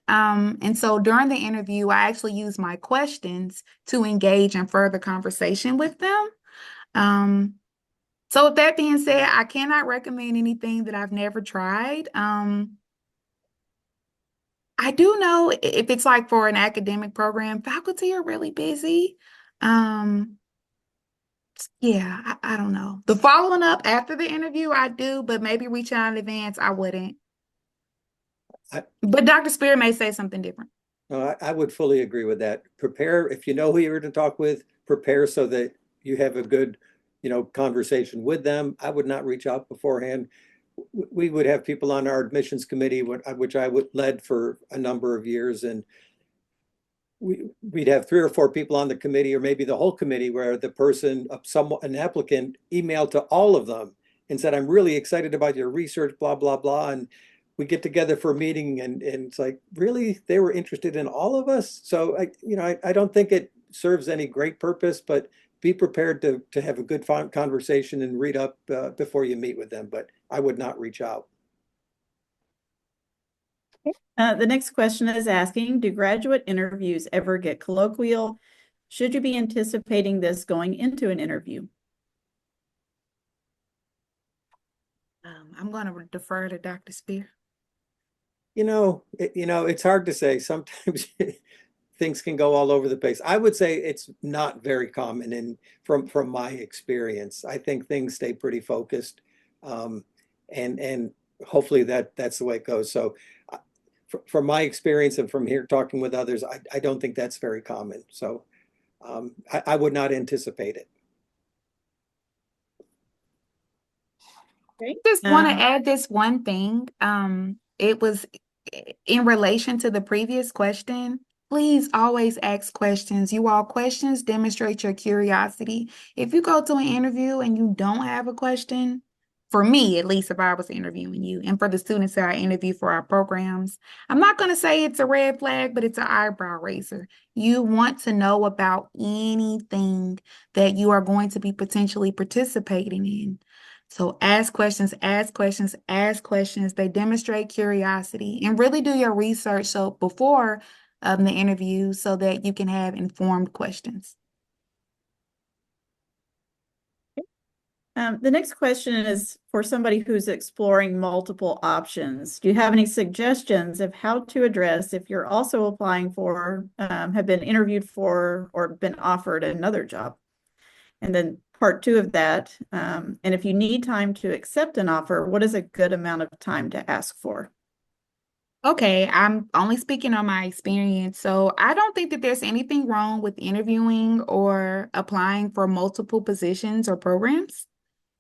Speaker 2: And so during the interview, I actually use my questions to engage in further conversation with them. So with that being said, I cannot recommend anything that I've never tried. I do know if it's like for an academic program, faculty are really busy. Yeah, I don't know. The following up after the interview, I do, but maybe reach out in advance, I wouldn't. But Dr. Spear may say something different.
Speaker 4: I would fully agree with that. Prepare, if you know who you're going to talk with, prepare so that you have a good, conversation with them. I would not reach out beforehand. We would have people on our admissions committee, which I led for a number of years, and we'd have 3 or 4 people on the committee, or maybe the whole committee, where the person, an applicant, emailed to all of them and said, "I'm really excited about your research, blah blah blah," and we get together for a meeting, and it's like, really, they were interested in all of us. So I don't think it serves any great purpose, but be prepared to have a good conversation and read up before you meet with them. But I would not reach out.
Speaker 1: The next question is asking, do graduate interviews ever get colloquial? Should you be anticipating this going into an interview?
Speaker 2: I'm going to defer to Dr. Spear.
Speaker 4: It's hard to say. Sometimes things can go all over the place. I would say it's not very common, and from my experience, I think things stay pretty focused, and hopefully that's the way it goes. So, from my experience and from here talking with others, I don't think that's very common. So, I would not anticipate it.
Speaker 1: Okay.
Speaker 2: Just want to add this one thing. It was in relation to the previous question. Please always ask questions. You all, questions demonstrate your curiosity. If you go to an interview and you don't have a question, for me, at least if I was interviewing you, and for the students that I interview for our programs, I'm not going to say it's a red flag, but it's an eyebrow raiser. You want to know about anything that you are going to be potentially participating in. So ask questions, ask questions, ask questions. They demonstrate curiosity, and really do your research so before the interview so that you can have informed questions.
Speaker 1: The next question is for somebody who's exploring multiple options. Do you have any suggestions of how to address if you're also applying for, have been interviewed for, or been offered another job? And then part 2 of that, and if you need time to accept an offer, what is a good amount of time to ask for?
Speaker 2: Okay, I'm only speaking on my experience. So I don't think that there's anything wrong with interviewing or applying for multiple positions or programs.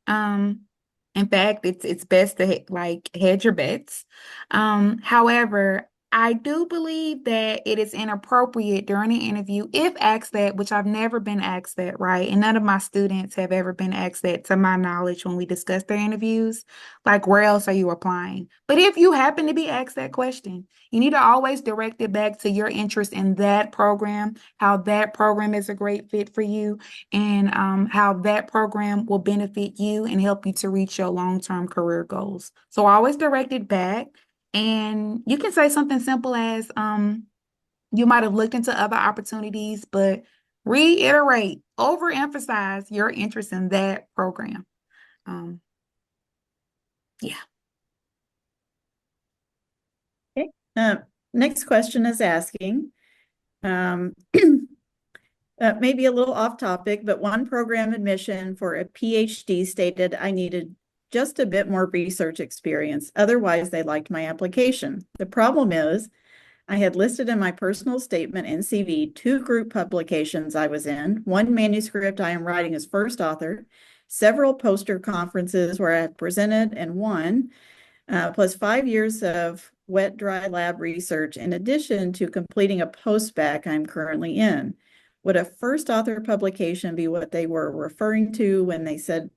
Speaker 2: In fact, it's best to like hedge your bets. However, I do believe that it is inappropriate during an interview, if asked that, which I've never been asked that, right? And none of my students have ever been asked that, to my knowledge, when we discuss their interviews. Like, where else are you applying? But if you happen to be asked that question, you need to always direct it back to your interest in that program, how that program is a great fit for you, and how that program will benefit you and help you to reach your long-term career goals. So always direct it back. And you can say something simple as, you might have looked into other opportunities, but reiterate, overemphasize your interest in that program. Yeah.
Speaker 1: Next question is asking, maybe a little off topic, but one program admission for a PhD stated I needed just a bit more research experience. Otherwise, they liked my application. The problem is I had listed in my personal statement and CV 2 group publications I was in, one manuscript I am writing as first author, several poster conferences where I have presented and won, plus 5 years of wet dry lab research in addition to completing a post-bac I'm currently in. Would a first author publication be what they were referring to when they said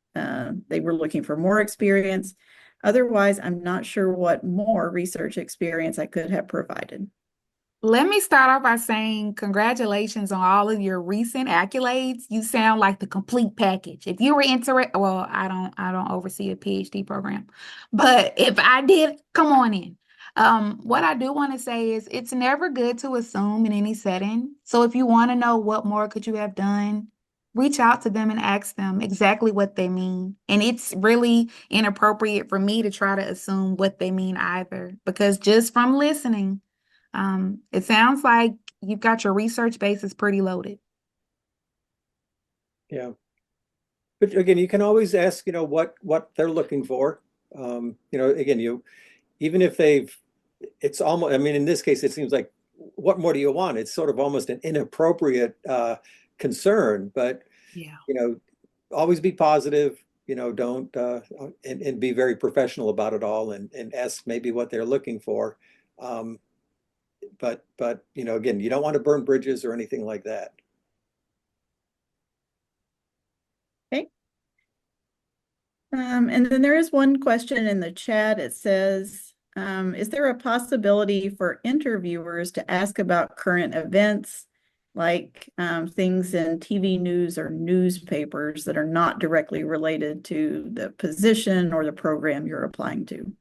Speaker 1: they were looking for more experience? Otherwise, I'm not sure what more research experience I could have provided.
Speaker 2: Let me start off by saying congratulations on all of your recent accolades. You sound like the complete package. If you were interested, well, I don't oversee a PhD program, but if I did, come on in. What I do want to say is it's never good to assume in any setting. So if you want to know what more could you have done, reach out to them and ask them exactly what they mean. And it's really inappropriate for me to try to assume what they mean either, because just from listening, it sounds like you've got your research bases pretty loaded.
Speaker 4: Yeah. But again, you can always ask, what they're looking for. Again, even if it's almost, I mean, in this case, it seems like, what more do you want? It's sort of almost an inappropriate concern, but,
Speaker 2: Yeah.
Speaker 4: Always be positive, don't, and be very professional about it all and ask maybe what they're looking for. But, again, you don't want to burn bridges or anything like that.
Speaker 1: Okay. And then there is one question in the chat. It says, is there a possibility for interviewers to ask about current events, like things in TV news or newspapers that are not directly related to the position or the program you're applying to?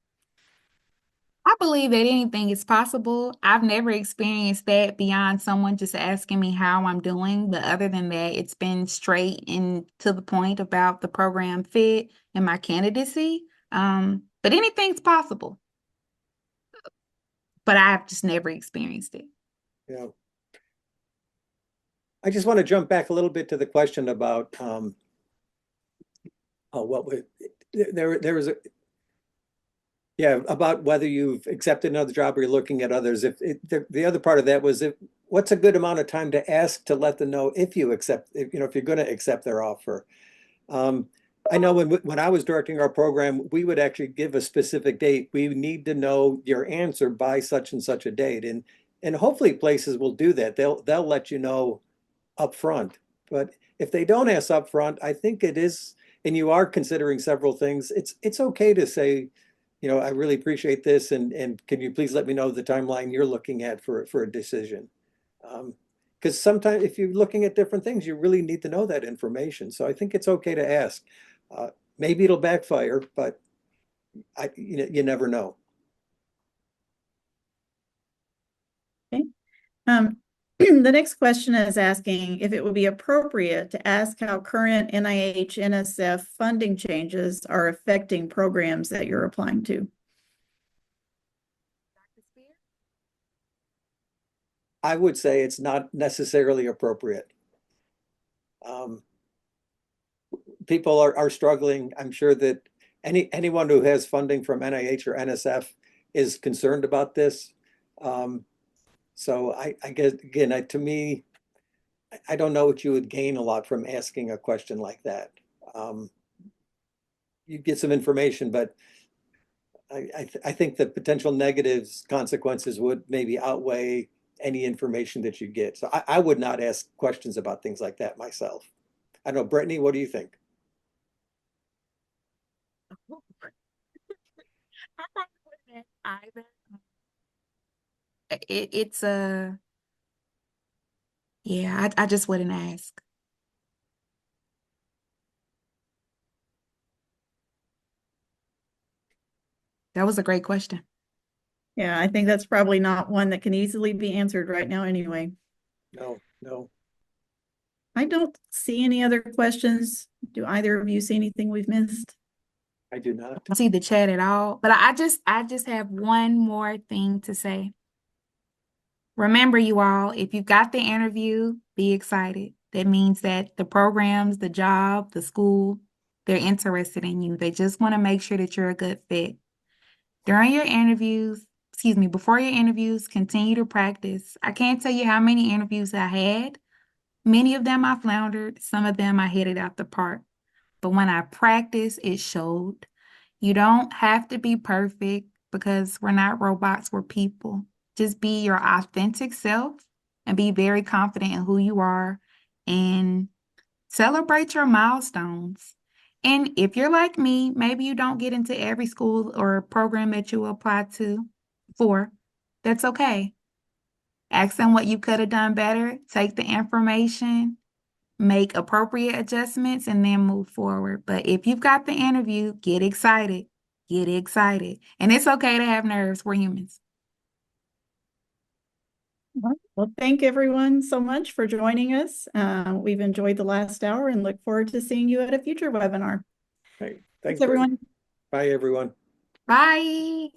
Speaker 2: I believe that anything is possible. I've never experienced that beyond someone just asking me how I'm doing. But other than that, it's been straight and to the point about the program fit and my candidacy. But anything's possible. But I've just never experienced it.
Speaker 4: Yeah. I just want to jump back a little bit to the question about there was about whether you've accepted another job or you're looking at others. The other part of that was what's a good amount of time to ask to let them know if you accept, if you're going to accept their offer. I know when I was directing our program, we would actually give a specific date. We need to know your answer by such and such a date, and hopefully places will do that. They'll let you know up front. But if they don't ask up front, I think it is, and you are considering several things, it's okay to say, I really appreciate this, and can you please let me know the timeline you're looking at for a decision? Because sometimes if you're looking at different things, you really need to know that information. So I think it's okay to ask. Maybe it'll backfire, but you never know.
Speaker 1: Okay. The next question is asking if it would be appropriate to ask how current NIH NSF funding changes are affecting programs that you're applying to.
Speaker 4: I would say it's not necessarily appropriate. People are struggling. I'm sure that anyone who has funding from NIH or NSF is concerned about this. So I guess, again, to me, I don't know what you would gain a lot from asking a question like that. You get some information, but I think the potential negatives consequences would maybe outweigh any information that you get. So I would not ask questions about things like that myself. I don't know, Brittany, what do you think?
Speaker 2: I probably wouldn't either. It's a yeah, I just wouldn't ask. That was a great question.
Speaker 1: Yeah, I think that's probably not one that can easily be answered right now anyway.
Speaker 4: No.
Speaker 1: I don't see any other questions. Do either of you see anything we've missed?
Speaker 4: I do not.
Speaker 2: I don't see the chat at all, but I just have one more thing to say. Remember, you all, if you got the interview, be excited. That means that the programs, the job, the school, they're interested in you. They just want to make sure that you're a good fit. During your interviews, before your interviews, continue to practice. I can't tell you how many interviews I had. Many of them I floundered, some of them I hit it out the park. But when I practiced, it showed. You don't have to be perfect because we're not robots, we're people. Just be your authentic self and be very confident in who you are and celebrate your milestones. And if you're like me, maybe you don't get into every school or program that you apply for. That's okay. Ask them what you could have done better. Take the information, make appropriate adjustments, and then move forward. But if you've got the interview, get excited. Get excited. And it's okay to have nerves. We're humans.
Speaker 1: Well, thank everyone so much for joining us. We've enjoyed the last hour and look forward to seeing you at a future webinar.
Speaker 4: Hey,
Speaker 1: Thanks, everyone.
Speaker 4: Bye, everyone.
Speaker 2: Bye.